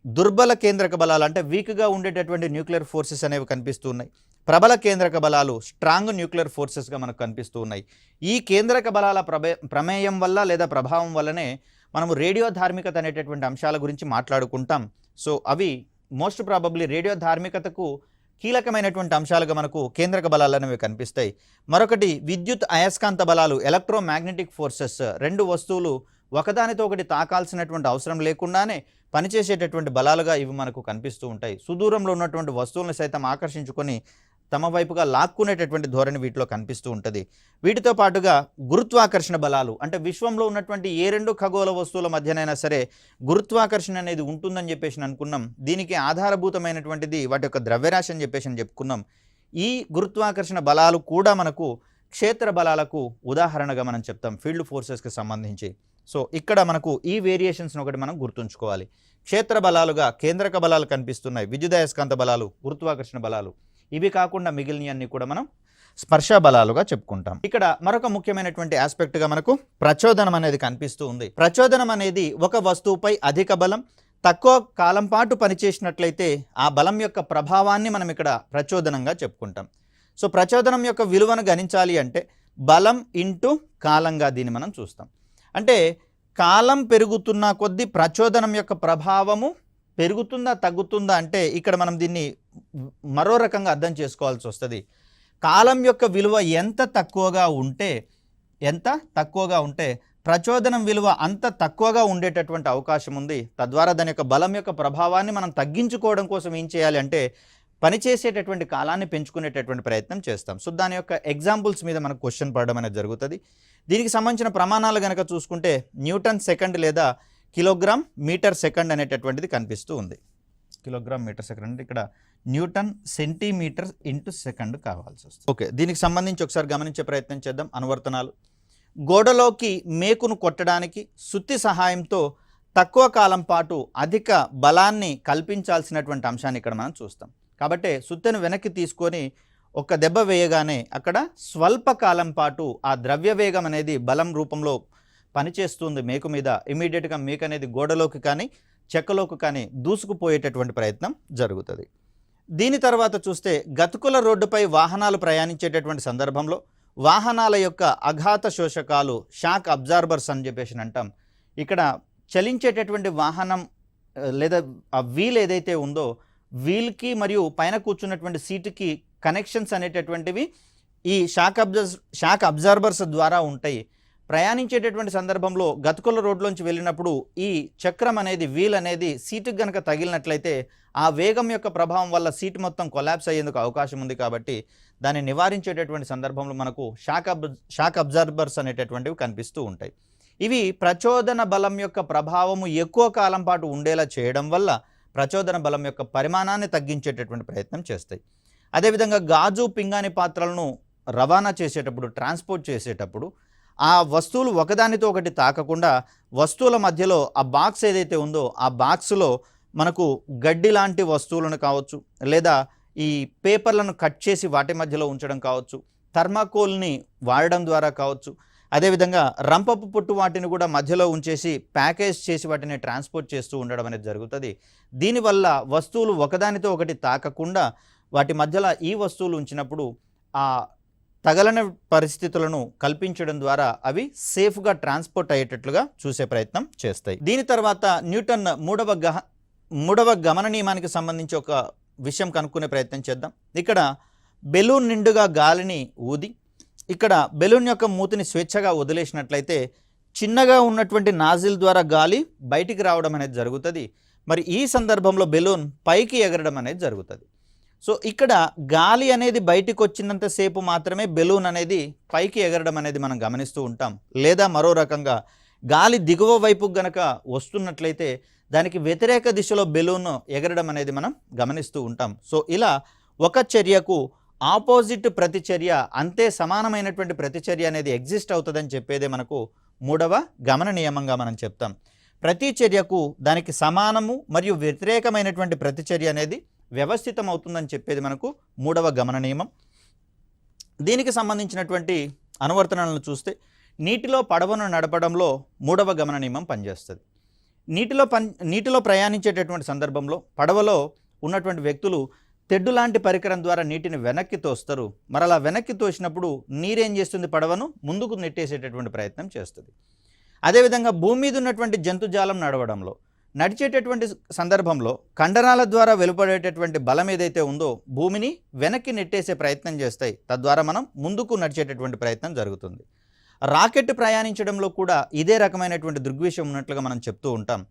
[SPEAKER 1] దుర్బల కేంద్రక బలాలు అంటే వీక్గా ఉండేటటువంటి న్యూక్లియర్ ఫోర్సెస్ అనేవి కనిపిస్తూ ఉన్నాయి. ప్రబల కేంద్రక బలాలు, స్ట్రాంగ్ న్యూక్లియర్ ఫోర్సెస్గా మనకు కనిపిస్తూ ఉన్నాయి. ఈ కేంద్రక బలాల ప్రమేయం వల్ల లేదా ప్రభావం వల్లనే మనము రేడియో ధార్మికత అనేటటువంటి అంశాల గురించి మాట్లాడుకుంటాం. సో అవి మోస్ట్ ప్రాబబ్లీ రేడియో ధార్మికతకు కీలకమైనటువంటి అంశాలుగా మనకు కేంద్రక బలాలు అనేవి కనిపిస్తాయి. మరొకటి విద్యుత్ అయస్కాంత బలాలు, ఎలక్ట్రోమాగ్నెటిక్ ఫోర్సెస్. 2 వస్తువులు ఒకదానితో ఒకటి తాకాల్సినటువంటి అవసరం లేకుండానే పనిచేసేటటువంటి బలాలుగా ఇవి మనకు కనిపిస్తూ ఉంటాయి. సుదూరంలో ఉన్నటువంటి వస్తువులను సైతం ఆకర్షించుకొని తమ వైపుగా లాక్కునేటటువంటి ధోరణి వీటిలో కనిపిస్తూ ఉంటుంది. వీటితో పాటుగా గురుత్వాకర్షణ బలాలు అంటే విశ్వంలో ఉన్నటువంటి ఏ 2 ఖగోళ వస్తువుల మధ్యనైనా సరే గురుత్వాకర్షణ అనేది ఉంటుందని చెప్పేసి అనుకున్నాం. దీనికి ఆధారభూతమైనటువంటిది వాటి యొక్క ద్రవ్యరాశి అని చెప్పేసి చెప్పుకున్నాం. ఈ గురుత్వాకర్షణ బలాలు కూడా మనకు క్షేత్ర బలాలకు ఉదాహరణగా మనం చెప్తాం ఫీల్డ్ ఫోర్సెస్కి సంబంధించి. సో ఇక్కడ మనకు ఈ వేరియేషన్స్ని ఒకటి మనం గుర్తుంచుకోవాలి. క్షేత్ర బలాలుగా కేంద్రక బలాలు కనిపిస్తున్నాయి, విద్యుదయస్కాంత బలాలు, గురుత్వాకర్షణ బలాలు. ఇవి కాకుండా మిగిలినవన్నీ కూడా మనం స్పర్శ బలాలుగా చెప్పుకుంటాం. ఇక్కడ మరొక ముఖ్యమైనటువంటి ఆస్పెక్ట్గా మనకు ప్రచోదనం అనేది కనిపిస్తూ ఉంది. ప్రచోదనం అనేది ఒక వస్తువుపై అధిక బలం తక్కువ కాలం పాటు పనిచేసినట్లయితే ఆ బలం యొక్క ప్రభావాన్ని మనం ఇక్కడ ప్రచోదనంగా చెప్పుకుంటాం. సో ప్రచోదనం యొక్క విలువను గణించాలి అంటే బలం ఇంటూ కాలంగా దీన్ని మనం చూస్తాం. అంటే కాలం పెరుగుతున్న కొద్దీ ప్రచోదనం యొక్క ప్రభావము పెరుగుతుందా తగ్గుతుందా అంటే ఇక్కడ మనం దీన్ని మరో రకంగా అర్థం చేసుకోవాల్సి వస్తుంది. కాలం యొక్క విలువ ఎంత తక్కువగా ఉంటే ప్రచోదనం విలువ అంత తక్కువగా ఉండేటటువంటి అవకాశం ఉంది. తద్వారా దాని యొక్క బలం యొక్క ప్రభావాన్ని మనం తగ్గించుకోవడం కోసం ఏం చేయాలి అంటే పనిచేసేటటువంటి కాలాన్ని పెంచుకునేటటువంటి ప్రయత్నం చేస్తాం. సో దాని యొక్క ఎగ్జాంపుల్స్ మీద మనకు క్వశ్చన్ పడడం అనేది జరుగుతుంది. దీనికి సంబంధించిన ప్రమాణాలు కనుక చూసుకుంటే న్యూటన్ సెకండ్ లేదా కిలోగ్రామ్ మీటర్ సెకండ్ అనేటటువంటిది కనిపిస్తూ ఉంది. కిలోగ్రామ్ మీటర్ సెకండ్ అంటే ఇక్కడ న్యూటన్ సెంటీమీటర్ ఇంటూ సెకండ్ కావాల్సి వస్తుంది. ఓకే, దీనికి సంబంధించి ఒకసారి గమనించే ప్రయత్నం చేద్దాం. అనువర్తనాలు. గోడలోకి మేకును కొట్టడానికి సుత్తి సహాయంతో తక్కువ కాలం పాటు అధిక బలాన్ని కల్పించాల్సినటువంటి అంశాన్ని ఇక్కడ మనం చూస్తాం. కాబట్టి సుత్తెను వెనక్కి తీసుకొని ఒక దెబ్బ వేయగానే అక్కడ స్వల్ప కాలం పాటు ఆ ద్రవ్య వేగం అనేది బలం రూపంలో పనిచేస్తుంది మేకు మీద. ఇమీడియట్గా మేకు అనేది గోడలోకి కానీ చెక్కలోకి కానీ దూసుకుపోయేటటువంటి ప్రయత్నం జరుగుతుంది. దీని తర్వాత చూస్తే గతుకుల రోడ్డుపై వాహనాలు ప్రయాణించేటటువంటి సందర్భంలో వాహనాల యొక్క అఘాత శోషకాలు షాక్ అబ్జార్బర్స్ అని చెప్పేసి అంటాం. ఇక్కడ చలించేటటువంటి వాహనం లేదా ఆ వీల్ ఏదైతే ఉందో వీల్కి మరియు పైన కూర్చున్నటువంటి సీటుకి కనెక్షన్స్ అనేటటువంటివి ఈ షాక్ అబ్జార్బర్స్ ద్వారా ఉంటాయి. ప్రయాణించేటటువంటి సందర్భంలో గతుకుల రోడ్లోంచి వెళ్ళినప్పుడు ఈ చక్రం అనేది వీల్ అనేది సీటుకి గనక తగిలినట్లయితే ఆ వేగం యొక్క ప్రభావం వల్ల సీటు మొత్తం కొలాప్స్ అయ్యేందుకు అవకాశం ఉంది. కాబట్టి దాన్ని నివారించేటటువంటి సందర్భంలో మనకు షాక్ అబ్జార్బర్స్ అనేటటువంటివి కనిపిస్తూ ఉంటాయి. ఇవి ప్రచోదన బలం యొక్క ప్రభావము ఎక్కువ కాలం పాటు ఉండేలా చేయడం వల్ల ప్రచోదన బలం యొక్క పరిమాణాన్ని తగ్గించేటటువంటి ప్రయత్నం చేస్తాయి. అదేవిధంగా గాజు పింగాణి పాత్రలను రవాణా చేసేటప్పుడు ట్రాన్స్పోర్ట్ చేసేటప్పుడు ఆ వస్తువులు ఒకదానితో ఒకటి తాకకుండా వస్తువుల మధ్యలో ఆ బాక్స్ ఏదైతే ఉందో ఆ బాక్స్లో మనకు గడ్డి లాంటి వస్తువులను కావచ్చు, లేదా ఈ పేపర్లను కట్ చేసి వాటి మధ్యలో ఉంచడం కావచ్చు, థర్మాకోల్ని వాడడం ద్వారా కావచ్చు, అదేవిధంగా రంపపు పొట్టు వాటిని కూడా మధ్యలో ఉంచేసి ప్యాకేజ్ చేసి వాటిని ట్రాన్స్పోర్ట్ చేస్తూ ఉండడం అనేది జరుగుతుంది. దీనివల్ల వస్తువులు ఒకదానితో ఒకటి తాకకుండా వాటి మధ్యలో ఈ వస్తువులు ఉంచినప్పుడు ఆ తగలని పరిస్థితులను కల్పించడం ద్వారా అవి సేఫ్గా ట్రాన్స్పోర్ట్ అయ్యేటట్లుగా చూసే ప్రయత్నం చేస్తాయి. దీని తర్వాత న్యూటన్ మూడవ గమన నియమానికి సంబంధించి ఒక విషయం కనుక్కునే ప్రయత్నం చేద్దాం. ఇక్కడ బెలూన్ నిండుగా గాలిని ఊది ఇక్కడ బెలూన్ యొక్క మూతిని స్వేచ్ఛగా వదిలేసినట్లయితే చిన్నగా ఉన్నటువంటి నాజిల్ ద్వారా గాలి బయటికి రావడం అనేది జరుగుతుంది. మరి ఈ సందర్భంలో బెలూన్ పైకి ఎగరడం అనేది జరుగుతుంది. సో ఇక్కడ గాలి అనేది బయటికి వచ్చినంతసేపు మాత్రమే బెలూన్ అనేది పైకి ఎగరడం అనేది మనం గమనిస్తూ ఉంటాం. లేదా మరో రకంగా గాలి దిగువ వైపు గనక వస్తున్నట్లయితే దానికి వ్యతిరేక దిశలో బెలూన్ ఎగరడం అనేది మనం గమనిస్తూ ఉంటాం. సో ఇలా ఒక చర్యకు ఆపోజిట్ ప్రతిచర్య అంతే సమానమైనటువంటి ప్రతిచర్య అనేది ఎగ్జిస్ట్ అవుతుందని చెప్పేదే మనకు మూడవ గమన నియమంగా మనం చెప్తాం. ప్రతి చర్యకు దానికి సమానము మరియు వ్యతిరేకమైనటువంటి ప్రతిచర్య అనేది వ్యవస్థితం అవుతుందని చెప్పేది మనకు మూడవ గమన నియమం. దీనికి సంబంధించినటువంటి అనువర్తనాలను చూస్తే నీటిలో పడవను నడపడంలో మూడవ గమన నియమం పనిచేస్తుంది. నీటిలో ప్రయాణించేటటువంటి సందర్భంలో పడవలో ఉన్నటువంటి వ్యక్తులు తెడ్డు లాంటి పరికరం ద్వారా నీటిని వెనక్కి తోస్తారు. మరలా వెనక్కి తోసినప్పుడు నీరేం చేస్తుంది, పడవను ముందుకు నెట్టేసేటటువంటి ప్రయత్నం చేస్తుంది. అదేవిధంగా భూమి మీద ఉన్నటువంటి జంతుజాలం నడిచేటటువంటి సందర్భంలో కండరాల ద్వారా వెలువడేటటువంటి బలం ఏదైతే ఉందో భూమిని వెనక్కి నెట్టేసే ప్రయత్నం చేస్తాయి. తద్వారా మనం ముందుకు నడిచేటటువంటి ప్రయత్నం జరుగుతుంది. రాకెట్ ప్రయాణించడంలో కూడా ఇదే రకమైనటువంటి దృగ్విషయం ఉన్నట్లుగా మనం చెప్తూ ఉంటాం.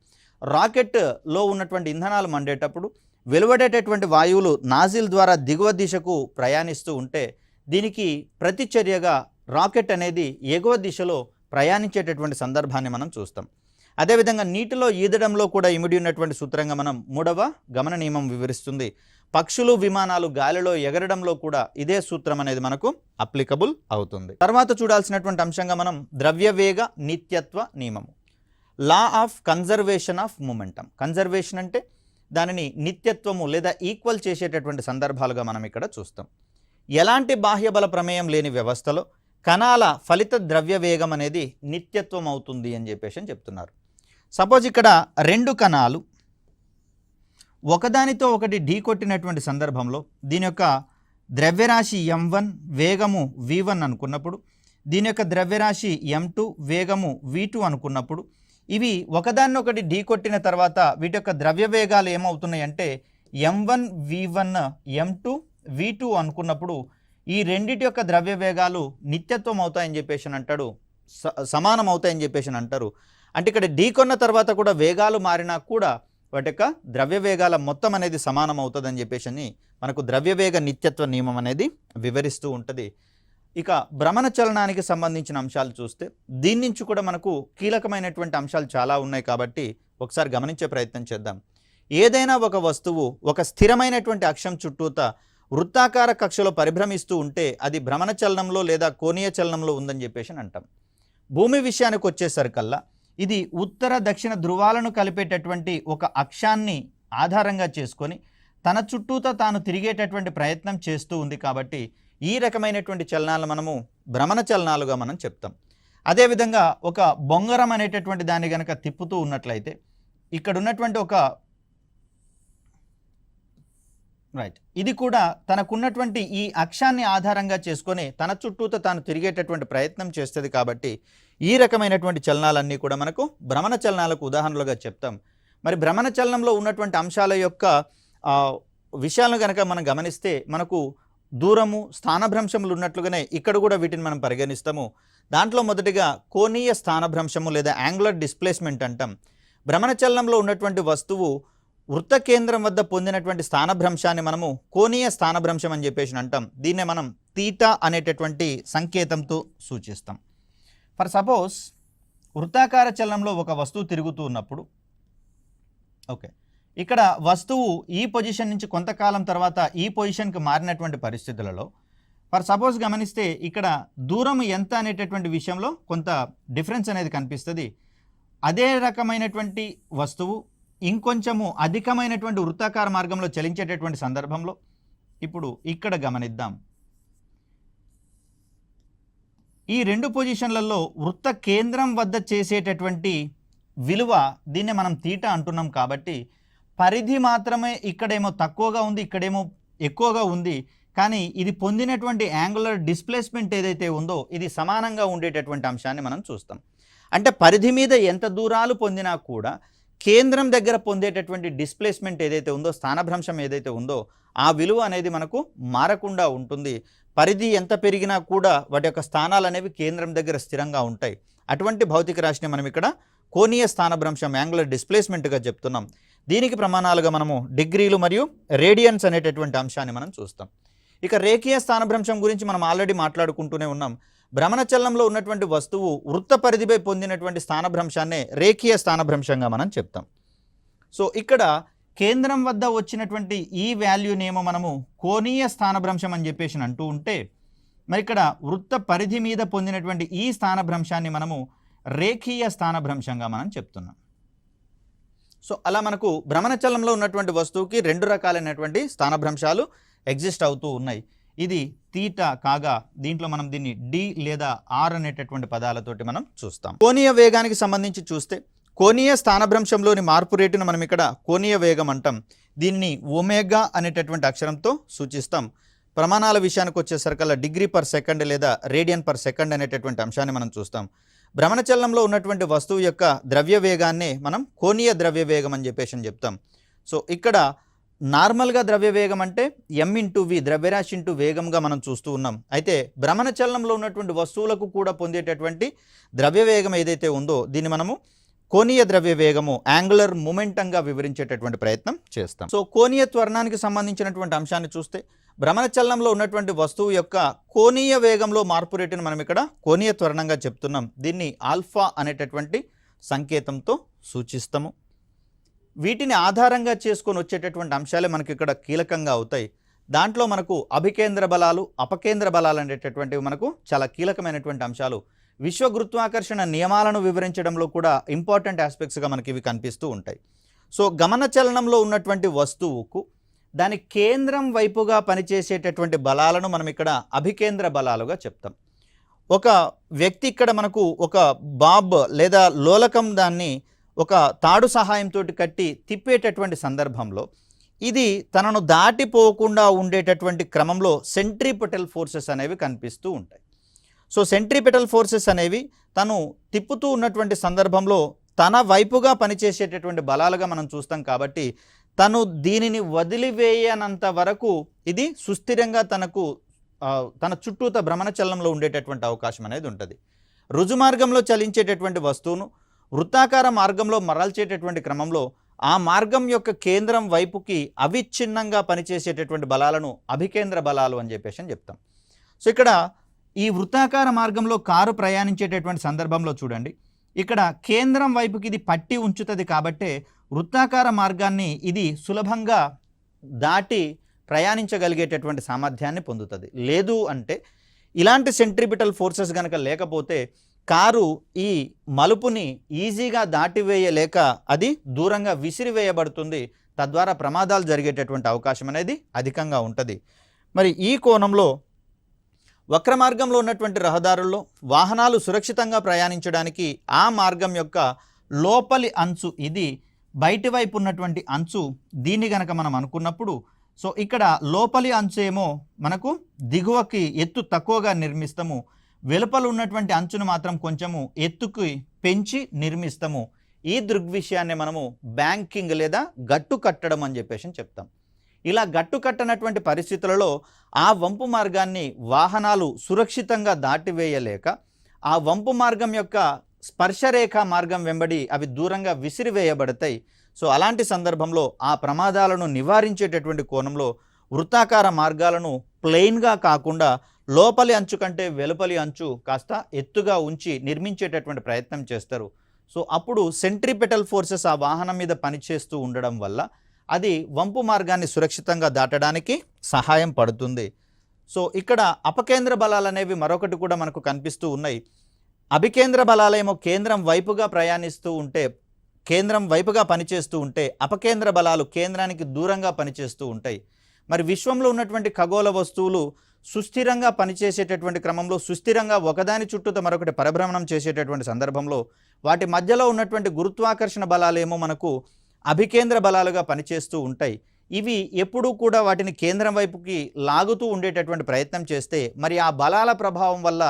[SPEAKER 1] రాకెట్లో ఉన్నటువంటి ఇంధనాలు మండేటప్పుడు వెలువడేటటువంటి వాయువులు నాజిల్ ద్వారా దిగువ దిశకు ప్రయాణిస్తూ ఉంటే దీనికి ప్రతిచర్యగా రాకెట్ అనేది ఎగువ దిశలో ప్రయాణించేటటువంటి సందర్భాన్ని మనం చూస్తాం. అదేవిధంగా నీటిలో ఈదడంలో కూడా ఇమిడి ఉన్నటువంటి సూత్రంగా మనం మూడవ గమన నియమం వివరిస్తుంది. పక్షులు విమానాలు గాలిలో ఎగరడంలో కూడా ఇదే సూత్రం అనేది మనకు అప్లికబుల్ అవుతుంది. తర్వాత చూడాల్సినటువంటి అంశంగా మనం ద్రవ్యవేగ నిత్యత్వ నియమము, law of conservation of momentum. Conservation అంటే దానిని నిత్యత్వము లేదా ఈక్వల్ చేసేటటువంటి సందర్భాలుగా మనం ఇక్కడ చూస్తాం. ఎలాంటి బాహ్యబల ప్రమేయం లేని వ్యవస్థలో కణాల ఫలిత ద్రవ్యవేగం అనేది నిత్యత్వం అవుతుంది అని చెప్పేసి చెప్తున్నారు. సపోజ్ ఇక్కడ రెండు కణాలు ఒకదానితో ఒకటి ఢీకొట్టినటువంటి సందర్భంలో దీని యొక్క ద్రవ్యరాశి m1 వేగము v1 అనుకున్నప్పుడు, దీని యొక్క ద్రవ్యరాశి m2 వేగము v2 అనుకున్నప్పుడు, ఇవి ఒకదాన్నొకటి ఢీకొట్టిన తర్వాత వీటి యొక్క ద్రవ్య వేగాలు ఏమవుతున్నాయి అంటే m1 v1 m2 v2 అనుకున్నప్పుడు ఈ రెండిటి యొక్క ద్రవ్య వేగాలు నిత్యత్వం అవుతాయని చెప్పేసి అంటాడు, సమానం అవుతాయని చెప్పేసి అంటారు. అంటే ఇక్కడ ఢీకొన్న తర్వాత కూడా వేగాలు మారినా కూడా వాటి యొక్క ద్రవ్య వేగాల మొత్తం అనేది సమానం అవుతుందని చెప్పేసి మనకు ద్రవ్యవేగ నిత్యత్వ నియమం అనేది వివరిస్తూ ఉంటుంది. ఇక భ్రమణ చలనానికి సంబంధించిన అంశాలు చూస్తే దీని నుంచి కూడా మనకు కీలకమైనటువంటి అంశాలు చాలా ఉన్నాయి కాబట్టి ఒకసారి గమనించే ప్రయత్నం చేద్దాం. ఏదైనా ఒక వస్తువు ఒక స్థిరమైనటువంటి అక్షం చుట్టూత వృత్తాకార కక్షలో పరిభ్రమిస్తూ ఉంటే అది భ్రమణ చలనంలో లేదా కోణీయ చలనంలో ఉందని చెప్పేసి అంటాం. భూమి విషయానికి వచ్చేసరికల్లా ఇది ఉత్తర దక్షిణ ధృవాలను కలిపేటటువంటి ఒక అక్షాన్ని ఆధారంగా చేసుకొని తన చుట్టూతో తాను తిరిగేటటువంటి ప్రయత్నం చేస్తూ ఉంది కాబట్టి ఈ రకమైనటువంటి చలనాలు మనము భ్రమణ చలనాలుగా మనం చెప్తాం. అదేవిధంగా ఒక బొంగరం అనేటటువంటి దాన్ని కనుక తిప్పుతూ ఉన్నట్లయితే ఇక్కడ ఉన్నటువంటి ఒక రైట్. ఇది కూడా తనకున్నటువంటి ఈ అక్షాన్ని ఆధారంగా చేసుకొని తన చుట్టూతో తాను తిరిగేటటువంటి ప్రయత్నం చేస్తుంది కాబట్టి ఈ రకమైనటువంటి చలనాలన్నీ కూడా మనకు భ్రమణ చలనాలకు ఉదాహరణలుగా చెప్తాం. మరి భ్రమణ చలనంలో ఉన్నటువంటి అంశాల యొక్క విషయాలను కనుక మనం గమనిస్తే మనకు దూరము స్థానభ్రంశములు ఉన్నట్లుగానే ఇక్కడ కూడా వీటిని మనం పరిగణిస్తాము. దాంట్లో మొదటిగా కోణీయ స్థానభ్రంశము లేదా యాంగులర్ డిస్ప్లేస్మెంట్ అంటాం. భ్రమణ చలనంలో ఉన్నటువంటి వస్తువు వృత్త కేంద్రం వద్ద పొందినటువంటి స్థానభ్రంశాన్ని మనము కోణీయ స్థానభ్రంశం అని చెప్పేసి అంటాం. దీన్నే మనం తీటా అనేటటువంటి సంకేతంతో సూచిస్తాం. ఫర్ సపోజ్ వృత్తాకార చలనంలో ఒక వస్తువు తిరుగుతూ ఉన్నప్పుడు ఓకే, ఇక్కడ వస్తువు ఈ పొజిషన్ నుంచి కొంతకాలం తర్వాత ఈ పొజిషన్కి మారినటువంటి పరిస్థితులలో ఫర్ సపోజ్ గమనిస్తే ఇక్కడ దూరం ఎంత అనేటటువంటి విషయంలో కొంత డిఫరెన్స్ అనేది కనిపిస్తుంది. అదే రకమైనటువంటి వస్తువు ఇంకొంచెము అధికమైనటువంటి వృత్తాకార మార్గంలో చలించేటటువంటి సందర్భంలో ఇప్పుడు ఇక్కడ గమనిద్దాం. ఈ రెండు పొజిషన్లలో వృత్త కేంద్రం వద్ద చేసేటటువంటి విలువ దీన్నే మనం తీటా అంటున్నాం. కాబట్టి పరిధి మాత్రమే ఇక్కడేమో తక్కువగా ఉంది, ఇక్కడేమో ఎక్కువగా ఉంది. కానీ ఇది పొందినటువంటి యాంగులర్ డిస్ప్లేస్మెంట్ ఏదైతే ఉందో ఇది సమానంగా ఉండేటటువంటి అంశాన్ని మనం చూస్తాం. అంటే పరిధి మీద ఎంత దూరాలు పొందినా కూడా కేంద్రం దగ్గర పొందేటటువంటి డిస్ప్లేస్మెంట్ ఏదైతే ఉందో, స్థానభ్రంశం ఏదైతే ఉందో ఆ విలువ అనేది మనకు మారకుండా ఉంటుంది. పరిధి ఎంత పెరిగినా కూడా వాటి యొక్క స్థానాలు అనేవి కేంద్రం దగ్గర స్థిరంగా ఉంటాయి. అటువంటి భౌతిక రాశిని మనం ఇక్కడ కోణీయ స్థానభ్రంశం యాంగులర్ డిస్ప్లేస్మెంట్గా చెప్తున్నాం. దీనికి ప్రమాణాలుగా మనము డిగ్రీలు మరియు రేడియన్స్ అనేటటువంటి అంశాన్ని మనం చూస్తాం. ఇక రేఖీయ స్థానభ్రంశం గురించి మనం ఆల్రెడీ మాట్లాడుకుంటూనే ఉన్నాం. భ్రమణ చలనంలో ఉన్నటువంటి వస్తువు వృత్త పరిధిపై పొందినటువంటి స్థానభ్రంశాన్నే రేఖీయ స్థానభ్రంశంగా మనం చెప్తాం. సో ఇక్కడ కేంద్రం వద్ద వచ్చినటువంటి ఈ వాల్యూనేమో మనము కోణీయ స్థానభ్రంశం అని చెప్పేసి అంటూ ఉంటే, మరి ఇక్కడ వృత్త పరిధి మీద పొందినటువంటి ఈ స్థానభ్రంశాన్ని మనము రేఖీయ స్థానభ్రంశంగా మనం చెప్తున్నాం. సో అలా మనకు భ్రమణ చలనంలో ఉన్నటువంటి వస్తువుకి రెండు రకాలైనటువంటి స్థానభ్రంశాలు ఎగ్జిస్ట్ అవుతూ ఉన్నాయి. ఇది తీటా కాగా దీంట్లో మనం దీన్ని డి లేదా ఆర్ అనేటటువంటి పదాలతోటి మనం చూస్తాం. కోణీయ వేగానికి సంబంధించి చూస్తే కోణీయ స్థానభ్రంశంలోని మార్పు రేటును మనం ఇక్కడ కోణీయ వేగం అంటాం. దీన్ని ఒమేగా అనేటటువంటి అక్షరంతో సూచిస్తాం. ప్రమాణాల విషయానికి వచ్చేసరికల్లా డిగ్రీ పర్ సెకండ్ లేదా రేడియన్ పర్ సెకండ్ అనేటటువంటి అంశాన్ని మనం చూస్తాం. భ్రమణ చలనంలో ఉన్నటువంటి వస్తువు యొక్క ద్రవ్య వేగాన్నే మనం కోణీయ ద్రవ్య వేగం అని చెప్పేసి చెప్తాం. సో ఇక్కడ నార్మల్గా ద్రవ్య వేగం అంటే m/v ద్రవ్యరాశి ఇంటూ వేగంగా మనం చూస్తూ ఉన్నాం. అయితే భ్రమణ చలనంలో ఉన్నటువంటి వస్తువులకు కూడా పొందేటటువంటి ద్రవ్య వేగం ఏదైతే ఉందో దీన్ని మనము కోణీయ ద్రవ్య వేగము యాంగులర్ మొమెంటంగా వివరించేటటువంటి ప్రయత్నం చేస్తాం. సో కోణీయ త్వరణానికి సంబంధించినటువంటి అంశాన్ని చూస్తే భ్రమణ చలనంలో ఉన్నటువంటి వస్తువు యొక్క కోణీయ వేగంలో మార్పు రేటును మనం ఇక్కడ కోణీయ త్వరణంగా చెప్తున్నాం. దీన్ని ఆల్ఫా అనేటటువంటి సంకేతంతో సూచిస్తాము. వీటిని ఆధారంగా చేసుకొని వచ్చేటటువంటి అంశాలే మనకి ఇక్కడ కీలకంగా అవుతాయి. దాంట్లో మనకు అభికేంద్ర బలాలు, అపకేంద్ర బలాలు అనేటటువంటివి మనకు చాలా కీలకమైనటువంటి అంశాలు. విశ్వ గురుత్వాకర్షణ నియమాలను వివరించడంలో కూడా ఇంపార్టెంట్ ఆస్పెక్ట్స్గా మనకి ఇవి కనిపిస్తూ ఉంటాయి. సో గమన చలనంలో ఉన్నటువంటి వస్తువుకు దాని కేంద్రం వైపుగా పనిచేసేటటువంటి బలాలను మనం ఇక్కడ అభికేంద్ర బలాలుగా చెప్తాం. ఒక వ్యక్తి ఇక్కడ మనకు ఒక బాబ్ లేదా లోలకం దాన్ని ఒక తాడు సహాయంతో కట్టి తిప్పేటటువంటి సందర్భంలో ఇది తనను దాటిపోకుండా ఉండేటటువంటి క్రమంలో సెంట్రిపెటల్ ఫోర్సెస్ అనేవి కనిపిస్తూ ఉంటాయి. సో సెంట్రిపెటల్ ఫోర్సెస్ అనేవి తను తిప్పుతూ ఉన్నటువంటి సందర్భంలో తన వైపుగా పనిచేసేటటువంటి బలాలుగా మనం చూస్తాం. కాబట్టి తను దీనిని వదిలివేయనంత వరకు ఇది సుస్థిరంగా తన చుట్టూత భ్రమణ చలనంలో ఉండేటటువంటి అవకాశం అనేది ఉంటుంది. రుజు మార్గంలో చలించేటటువంటి వస్తువును వృత్తాకార మార్గంలో మరల్చేటటువంటి క్రమంలో ఆ మార్గం యొక్క కేంద్రం వైపుకి అవిచ్ఛిన్నంగా పనిచేసేటటువంటి బలాలను అభికేంద్ర బలాలు అని చెప్పేసి చెప్తాం. సో ఇక్కడ ఈ వృత్తాకార మార్గంలో కారు ప్రయాణించేటటువంటి సందర్భంలో చూడండి, ఇక్కడ కేంద్రం వైపుకి ఇది పట్టి ఉంచుతుంది. కాబట్టే వృత్తాకార మార్గాన్ని ఇది సులభంగా దాటి ప్రయాణించగలిగేటటువంటి సామర్థ్యాన్ని పొందుతుంది. లేదు అంటే ఇలాంటి సెంట్రిపిటల్ ఫోర్సెస్ కనుక లేకపోతే కారు ఈ మలుపుని ఈజీగా దాటివేయలేక అది దూరంగా విసిరివేయబడుతుంది. తద్వారా ప్రమాదాలు జరిగేటటువంటి అవకాశం అనేది అధికంగా ఉంటుంది. మరి ఈ కోణంలో వక్ర మార్గంలో ఉన్నటువంటి రహదారుల్లో వాహనాలు సురక్షితంగా ప్రయాణించడానికి ఆ మార్గం యొక్క లోపలి అంచు ఇది బయటి వైపు ఉన్నటువంటి అంచు, దీన్ని గనక మనం అనుకున్నప్పుడు సో ఇక్కడ లోపలి అంచు ఏమో మనకు దిగువకి ఎత్తు తక్కువగా నిర్మిస్తాము, వెలుపల ఉన్నటువంటి అంచును మాత్రం కొంచెము ఎత్తుకి పెంచి నిర్మిస్తాము. ఈ దృగ్విషయాన్ని మనము బ్యాంకింగ్ లేదా గట్టు కట్టడం అని చెప్పేసి చెప్తాం. ఇలా గట్టు కట్టనటువంటి పరిస్థితులలో ఆ వంపు మార్గాన్ని వాహనాలు సురక్షితంగా దాటివేయలేక ఆ వంపు మార్గం యొక్క స్పర్శరేఖ మార్గం వెంబడి అవి దూరంగా విసిరివేయబడతాయి. సో అలాంటి సందర్భంలో ఆ ప్రమాదాలను నివారించేటటువంటి కోణంలో వృత్తాకార మార్గాలను ప్లెయిన్గా కాకుండా లోపలి అంచు కంటే వెలుపలి అంచు కాస్త ఎత్తుగా ఉంచి నిర్మించేటటువంటి ప్రయత్నం చేస్తారు. సో అప్పుడు సెంట్రిపెటల్ ఫోర్సెస్ ఆ వాహనం మీద పనిచేస్తూ ఉండడం వల్ల అది వంపు మార్గాన్ని సురక్షితంగా దాటడానికి సహాయం పడుతుంది. సో ఇక్కడ అపకేంద్ర బలాలు అనేవి మరొకటి కూడా మనకు కనిపిస్తూ ఉన్నాయి. అభికేంద్ర బలాలేమో కేంద్రం వైపుగా ప్రయాణిస్తూ ఉంటే, కేంద్రం వైపుగా పనిచేస్తూ ఉంటే, అపకేంద్ర బలాలు కేంద్రానికి దూరంగా పనిచేస్తూ ఉంటాయి. మరి విశ్వంలో ఉన్నటువంటి ఖగోళ వస్తువులు సుస్థిరంగా పనిచేసేటటువంటి క్రమంలో సుస్థిరంగా ఒకదాని చుట్టూతో మరొకటి పరిభ్రమణం చేసేటటువంటి సందర్భంలో వాటి మధ్యలో ఉన్నటువంటి గురుత్వాకర్షణ బలాలేమో మనకు అభికేంద్ర బలాలుగా పనిచేస్తూ ఉంటాయి. ఇవి ఎప్పుడూ కూడా వాటిని కేంద్రం వైపుకి లాగుతూ ఉండేటటువంటి ప్రయత్నం చేస్తే మరి ఆ బలాల ప్రభావం వల్ల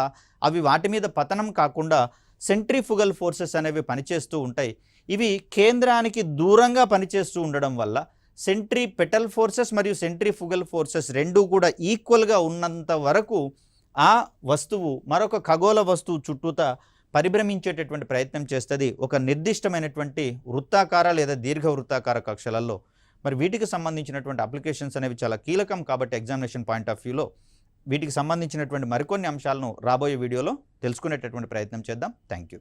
[SPEAKER 1] అవి వాటి మీద పతనం కాకుండా సెంట్రిఫుగల్ ఫోర్సెస్ అనేవి పనిచేస్తూ ఉంటాయి. ఇవి కేంద్రానికి దూరంగా పనిచేస్తూ ఉండడం వల్ల సెంట్రిపెటల్ ఫోర్సెస్ మరియు సెంట్రిఫుగల్ ఫోర్సెస్ రెండూ కూడా ఈక్వల్గా ఉన్నంత వరకు ఆ వస్తువు మరొక ఖగోళ వస్తువు చుట్టూతా పరిభ్రమించేటటువంటి ప్రయత్నం చేస్తుంది ఒక నిర్దిష్టమైనటువంటి వృత్తాకార లేదా దీర్ఘ వృత్తాకార కక్షలలో. మరి వీటికి సంబంధించినటువంటి అప్లికేషన్స్ అనేవి చాలా కీలకం కాబట్టి ఎగ్జామినేషన్ పాయింట్ ఆఫ్ వ్యూలో వీటికి సంబంధించినటువంటి మరికొన్ని అంశాలను రాబోయే వీడియోలో తెలుసుకునేటటువంటి ప్రయత్నం చేద్దాం. Thank you.